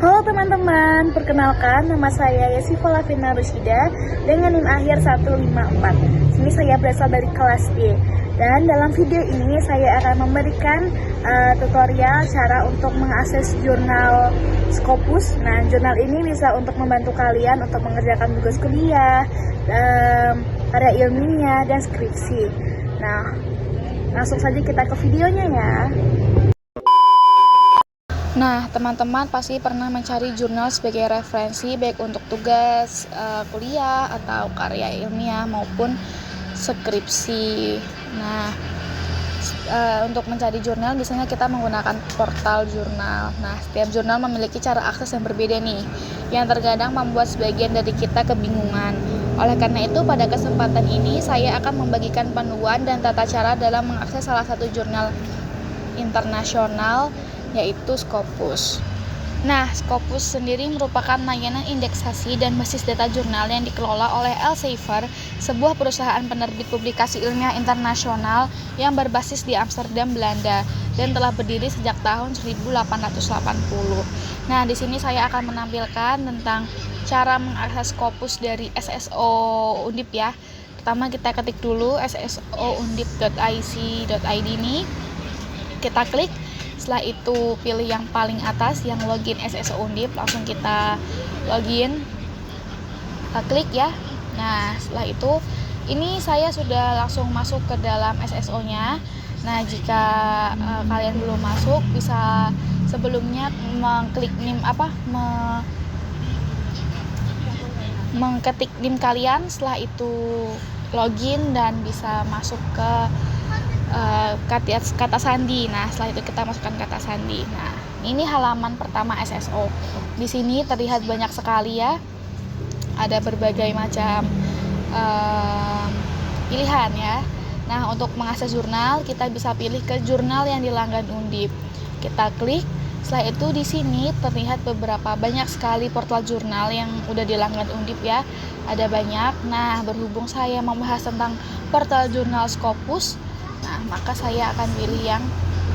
Halo teman-teman, perkenalkan nama saya Yasifa Lavina Rusyida dengan NIM akhir 154. Sini saya berasal dari kelas D. Dan dalam video ini saya akan memberikan tutorial cara untuk mengakses jurnal Scopus. Nah, jurnal ini bisa untuk membantu kalian untuk mengerjakan tugas kuliah, karya ilmiah, dan skripsi. Nah, langsung saja kita ke videonya ya. Nah, teman-teman pasti pernah mencari jurnal sebagai referensi baik untuk tugas kuliah atau karya ilmiah maupun skripsi. Nah, untuk mencari jurnal biasanya kita menggunakan portal jurnal. Nah, setiap jurnal memiliki cara akses yang berbeda nih, yang terkadang membuat sebagian dari kita kebingungan. Oleh karena itu, pada kesempatan ini saya akan membagikan panduan dan tata cara dalam mengakses salah satu jurnal internasional, yaitu Scopus. Nah, Scopus sendiri merupakan layanan indeksasi dan basis data jurnal yang dikelola oleh Elsevier, sebuah perusahaan penerbit publikasi ilmiah internasional yang berbasis di Amsterdam, Belanda, dan telah berdiri sejak tahun 1880. Nah, di sini saya akan menampilkan tentang cara mengakses Scopus dari SSO Undip ya. Pertama kita ketik dulu sssoundip.ic.id ini. Kita klik. Setelah itu pilih yang paling atas yang login SSO Undip, langsung kita login, kita klik ya. Nah, setelah itu ini saya sudah langsung masuk ke dalam SSO-nya. Nah, jika kalian belum masuk, bisa sebelumnya mengklik mengketik NIM kalian, setelah itu login dan bisa masuk ke kata sandi. Nah, setelah itu kita masukkan kata sandi. Nah, ini halaman pertama SSO. Di sini terlihat banyak sekali ya, ada berbagai macam pilihan ya. Nah, untuk mengakses jurnal kita bisa pilih ke jurnal yang dilanggan Undip. Kita klik. Setelah itu di sini terlihat banyak sekali portal jurnal yang udah dilanggan Undip ya. Ada banyak. Nah, berhubung saya membahas tentang portal jurnal Scopus, nah, maka saya akan pilih yang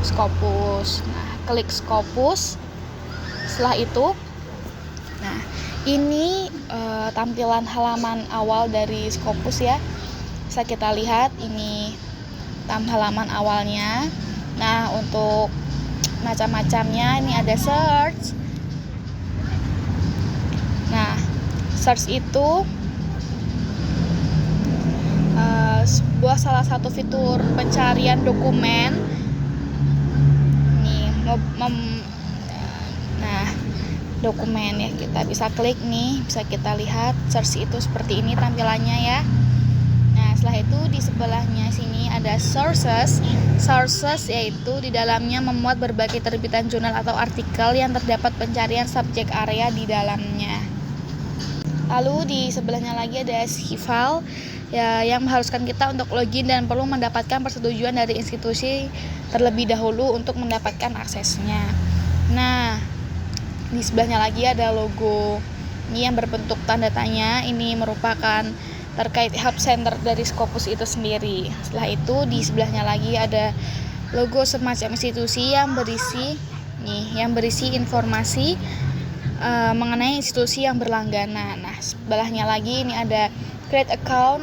Scopus. Nah, klik Scopus. Setelah itu, nah, ini tampilan halaman awal dari Scopus ya. Bisa kita lihat ini halaman awalnya. Nah, untuk macam-macamnya ini ada search. Nah, search itu sebuah salah satu fitur pencarian dokumen. Nih, nah, dokumen ya, kita bisa klik nih, bisa kita lihat search itu seperti ini tampilannya ya. Nah, setelah itu di sebelahnya sini ada sources. Sources yaitu di dalamnya memuat berbagai terbitan jurnal atau artikel yang terdapat pencarian subjek area di dalamnya. Lalu di sebelahnya lagi ada file ya, yang mengharuskan kita untuk login dan perlu mendapatkan persetujuan dari institusi terlebih dahulu untuk mendapatkan aksesnya. Nah, di sebelahnya lagi ada logo ini yang berbentuk tanda tanya. Ini merupakan terkait help center dari Scopus itu sendiri. Setelah itu di sebelahnya lagi ada logo semacam institusi yang berisi informasi mengenai institusi yang berlangganan. Nah, sebelahnya lagi ini ada create account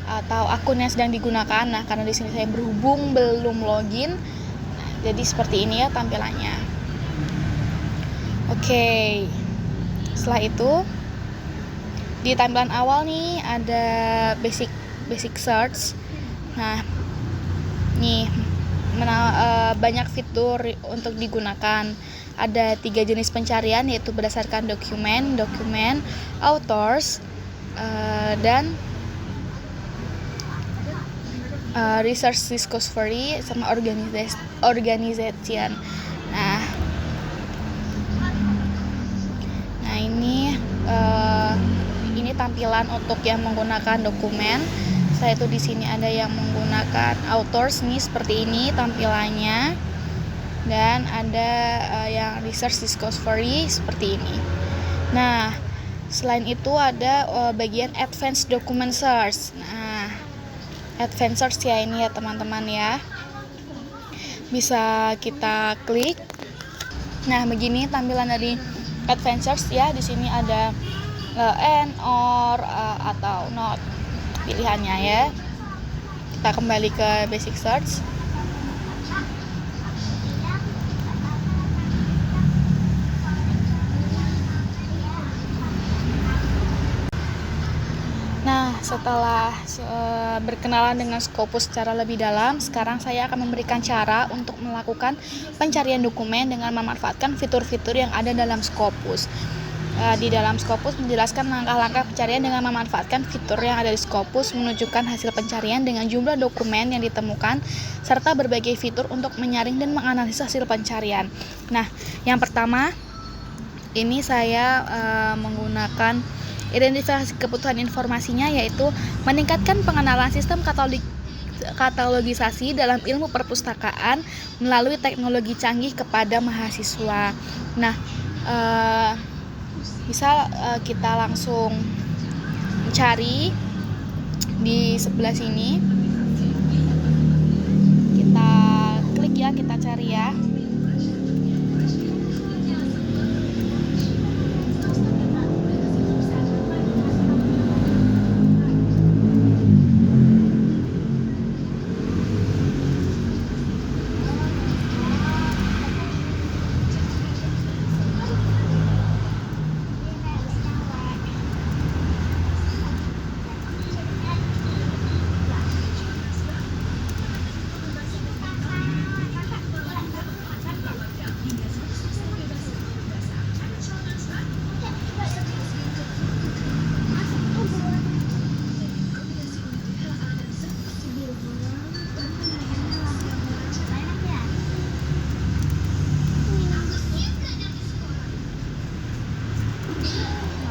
atau akun yang sedang digunakan. Nah, karena di sini saya berhubung belum login, nah, jadi seperti ini ya tampilannya. Oke. Setelah itu di tampilan awal nih ada basic search. Nah, nih banyak fitur untuk digunakan. Ada 3 jenis pencarian, yaitu berdasarkan dokumen, authors, dan research discovery sama organization. Nah, ini tampilan untuk yang menggunakan dokumen. Saya tuh di sini ada yang menggunakan authors nih, seperti ini tampilannya. Dan ada yang research discovery seperti ini. Nah, selain itu ada bagian advanced document search. Nah, advanced search ya ini ya teman-teman ya. Bisa kita klik. Nah, begini tampilan dari adventures ya. Di sini ada and or atau not pilihannya ya. Kita kembali ke basic search. Nah, setelah berkenalan dengan Scopus secara lebih dalam, sekarang saya akan memberikan cara untuk melakukan pencarian dokumen dengan memanfaatkan fitur-fitur yang ada dalam Scopus. Di dalam Scopus menjelaskan langkah-langkah pencarian dengan memanfaatkan fitur yang ada di Scopus, menunjukkan hasil pencarian dengan jumlah dokumen yang ditemukan, serta berbagai fitur untuk menyaring dan menganalisis hasil pencarian. Nah, yang pertama, ini saya menggunakan identifikasi kebutuhan informasinya, yaitu meningkatkan pengenalan sistem katalogisasi dalam ilmu perpustakaan melalui teknologi canggih kepada mahasiswa. Nah, bisa kita langsung cari di sebelah sini. Kita klik ya, kita cari ya.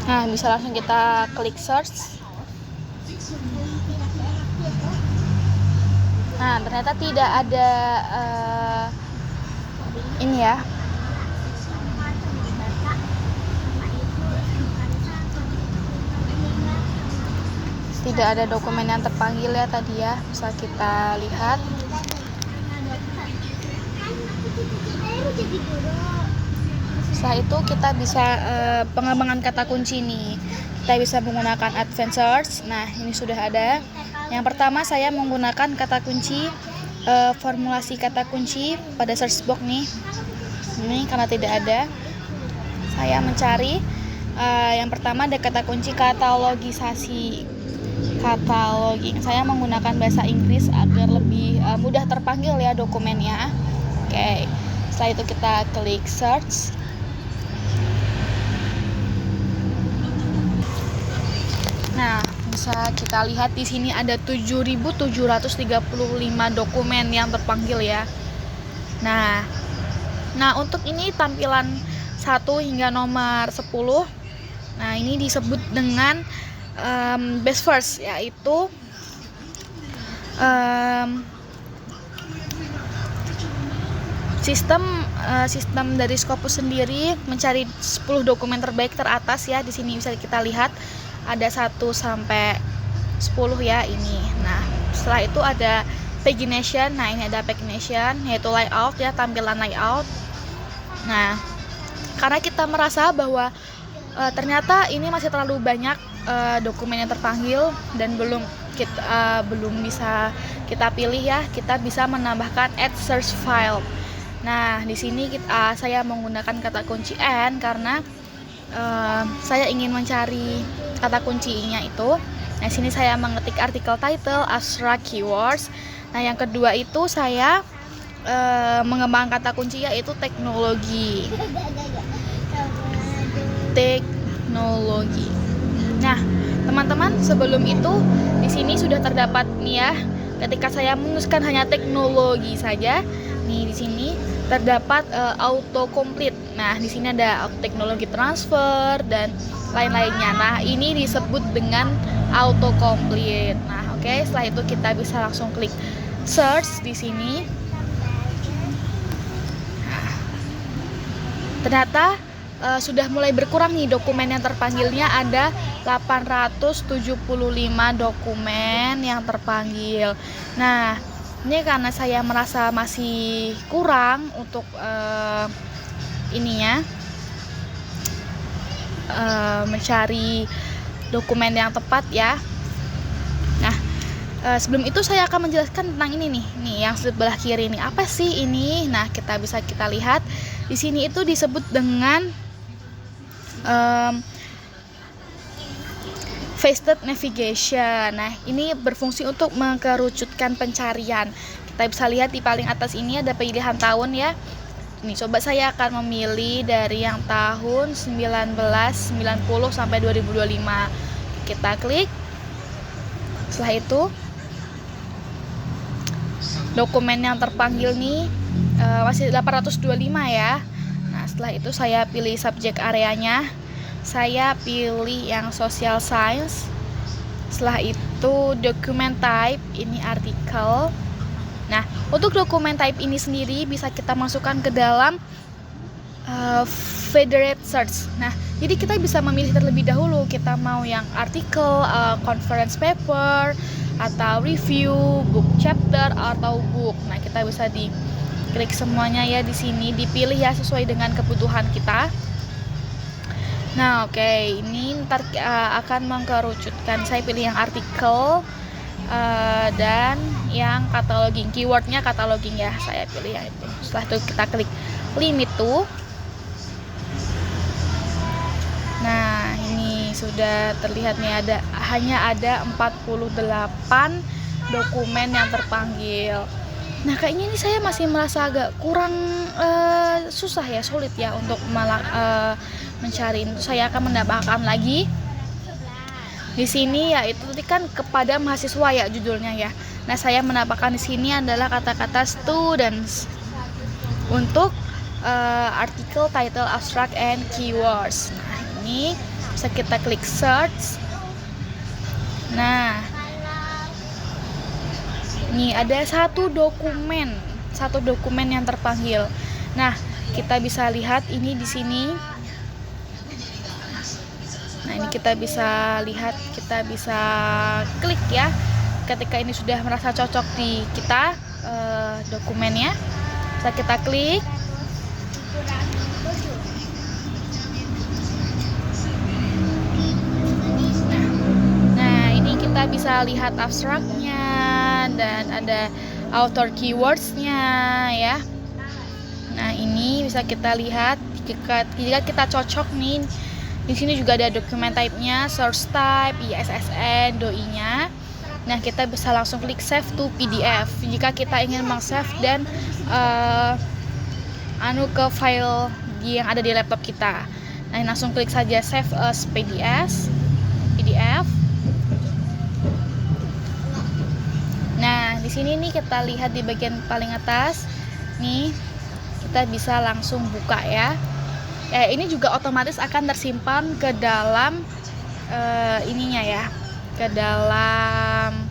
Nah, bisa langsung kita klik search. Nah, ternyata tidak ada ini ya. Tidak ada dokumen yang terpanggil ya tadi ya. Bisa kita lihat. Setelah itu kita bisa pengembangan kata kunci nih. Kita bisa menggunakan advanced search. Nah, ini sudah ada. Yang pertama saya menggunakan kata kunci formulasi kata kunci pada search box nih. Ini karena tidak ada, saya mencari yang pertama ada kata kunci katalogisasi. Katalogi. Saya menggunakan bahasa Inggris agar lebih mudah terpanggil ya dokumennya. Oke. Setelah itu kita klik search. Nah, bisa kita lihat di sini ada 7.735 dokumen yang terpanggil ya. Nah, untuk ini tampilan 1 hingga nomor 10. Nah, ini disebut dengan best first, yaitu sistem dari Scopus sendiri mencari 10 dokumen terbaik teratas ya. Di sini bisa kita lihat ada 1 sampai 10 ya ini. Nah, setelah itu ada pagination. Nah, ini ada pagination, yaitu layout ya, tampilan layout. Nah, karena kita merasa bahwa ternyata ini masih terlalu banyak dokumen yang terpanggil dan belum bisa kita pilih ya, kita bisa menambahkan add search file. Nah, di sini saya menggunakan kata kunci N karena saya ingin mencari kata kuncinya itu. Nah, sini saya mengetik artikel title, abstract, keywords. Nah, yang kedua itu saya mengembangkan kata kunci yaitu teknologi. Teknologi. Nah, teman-teman, sebelum itu di sini sudah terdapat nih ya. Ketika saya menuliskan hanya teknologi saja, nih di sini terdapat auto complete. Nah, di sini ada teknologi transfer dan lain-lainnya. Nah, ini disebut dengan auto complete. Nah, oke, setelah itu kita bisa langsung klik search di sini. Nah, ternyata sudah mulai berkurang nih dokumen yang terpanggilnya, ada 875 dokumen yang terpanggil. Nah, ini karena saya merasa masih kurang untuk ininya mencari dokumen yang tepat ya. Nah, sebelum itu saya akan menjelaskan tentang ini nih yang sebelah kiri ini. Apa sih ini? Nah, kita lihat di sini itu disebut dengan Faceted Navigation. Nah, ini berfungsi untuk mengerucutkan pencarian. Kita bisa lihat di paling atas ini ada pilihan tahun ya. Ini coba saya akan memilih dari yang tahun 1990 sampai 2025. Kita klik. Setelah itu dokumen yang terpanggil nih masih 825 ya. Nah, setelah itu saya pilih subjek areanya. Saya pilih yang social science. Setelah itu document type, ini artikel. Nah, untuk dokumen type ini sendiri bisa kita masukkan ke dalam federate search. Nah, jadi kita bisa memilih terlebih dahulu kita mau yang artikel, conference paper, atau review, book chapter, atau book. Nah, kita bisa diklik semuanya ya di sini, dipilih ya sesuai dengan kebutuhan kita. Nah, oke, ini ntar akan mengkerucutkan. Saya pilih yang artikel dan yang cataloging, keywordnya cataloging ya. Saya pilih yang itu. Setelah itu kita klik limit to. Nah, ini sudah terlihat nih hanya ada 48 dokumen yang terpanggil. Nah, kayaknya ini saya masih merasa agak kurang susah ya, sulit ya untuk mencari. Itu saya akan menambahkan lagi di sini yaitu tadi kan kepada mahasiswa ya judulnya ya. Nah, saya menambahkan di sini adalah kata-kata students untuk artikel, title, abstract, and keywords. Nah, ini bisa kita klik search. Nah, ini ada satu dokumen yang terpanggil. Nah, kita bisa lihat ini di sini. Nah, ini kita bisa lihat, kita bisa klik ya. Ketika ini sudah merasa cocok di kita dokumennya, bisa kita klik. Nah, ini kita bisa lihat abstraknya dan ada author keywords-nya ya. Nah, ini bisa kita lihat jika kita cocok nih. Di sini juga ada document type-nya, source type, ISSN, DOI-nya. Nah, kita bisa langsung klik save to PDF jika kita ingin meng-save dan ke file yang ada di laptop kita. Nah, langsung klik saja save as PDF. Nah, di sini nih kita lihat di bagian paling atas. Nih, kita bisa langsung buka ya. Ini juga otomatis akan tersimpan ke dalam ininya ya, ke dalam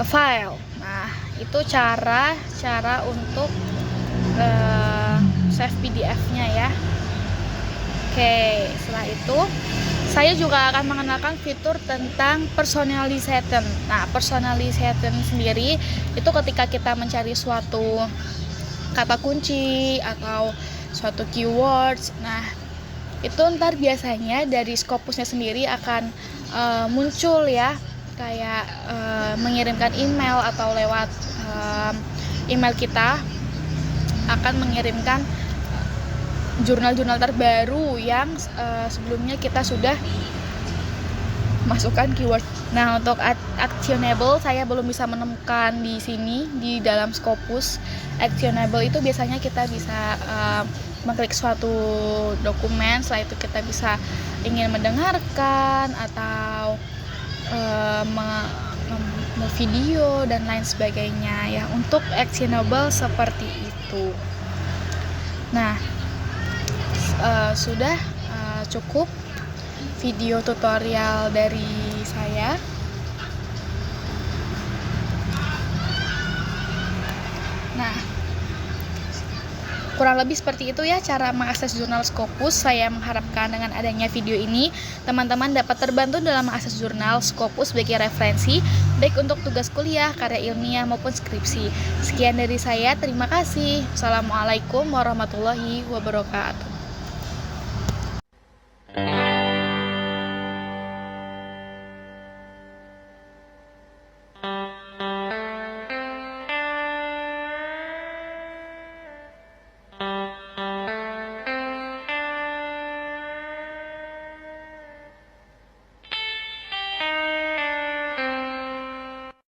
file. Nah, itu cara untuk save PDF-nya ya. Oke, setelah itu saya juga akan mengenalkan fitur tentang personalization. Nah, personalization sendiri itu ketika kita mencari suatu kata kunci atau suatu keywords. Nah, itu ntar biasanya dari Scopusnya sendiri akan muncul ya, kayak mengirimkan email atau lewat email kita akan mengirimkan jurnal-jurnal terbaru yang sebelumnya kita sudah masukkan keyword. Nah, untuk actionable saya belum bisa menemukan di sini di dalam Scopus. Actionable itu biasanya kita bisa mengklik suatu dokumen, setelah itu kita bisa ingin mendengarkan atau video dan lain sebagainya ya, untuk actionable seperti itu. Nah, sudah cukup video tutorial dari saya. Nah, kurang lebih seperti itu ya cara mengakses jurnal Scopus. Saya mengharapkan dengan adanya video ini teman-teman dapat terbantu dalam mengakses jurnal Scopus sebagai referensi baik untuk tugas kuliah, karya ilmiah maupun skripsi. Sekian dari saya, terima kasih. Assalamualaikum warahmatullahi wabarakatuh.